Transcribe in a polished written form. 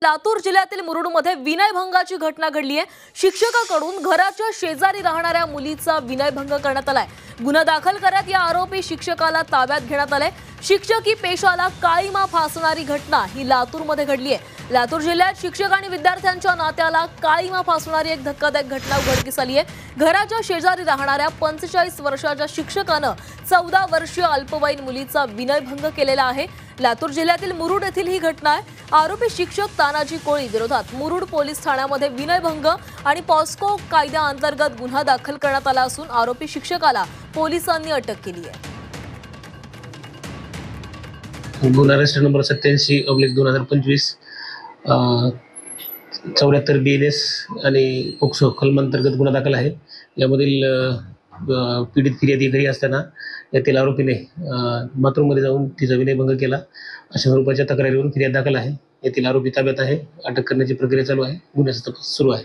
लातूर जिल्ह्यातील मुरुडमध्ये विनयभंगाची घटना घडली आहे। शिक्षकाकडून घराच्या शेजारी राहणाऱ्या मुलीचा विनयभंग करण्यात आलाय। गुन्हा दाखल करत या आरोपी शिक्षकाला ताब्यात घेण्यात आले। शिक्षकी पेशाला काळीमा फासणारी घटना ही लातूरमध्ये घडली आहे। लातूर जिल्ह्यात शिक्षक आणि विद्यार्थ्यांच्या नात्याला काळीमा फासणारी एक धक्कादायक घटना उघडकीस आली आहे। घराच्या शेजारी राहणाऱ्या 45 वर्षाच्या शिक्षकानं 14 वर्षीय अल्पवयीन मुलीचा विनयभंग केलेला आहे। लातूर जिल्ह्यातील मुरुड येथील ही घटना आहे। आरोपी शिक्षक तानाजी कोळी विरोधात मुरुड पोलीस ठाण्यामध्ये विनयभंग आणि पॉस्को कायद्याअंतर्गत गुन्हा दाखल करण्यात आला असून आरोपी शिक्षकाला पोलिसांनी अटक केली आहे। गुन्हा रजिस्टर नंबर 87/2025 74 BNS आणि पोक्सो कलमांतर्गत गुन्हा दाखल आहे। यामधील पीडित फिर्यादी घरी असताना यातील आरोपीने बाथरूममध्ये जाऊन तिचा विनयभंग केला अशा स्वरूपाच्या तक्रारीवरून फिर्याद दाखल आहे। यातील आरोपी ताब्यात आहे। अटक करण्याची प्रक्रिया चालू आहे। गुन्ह्याचा तपास सुरू आहे।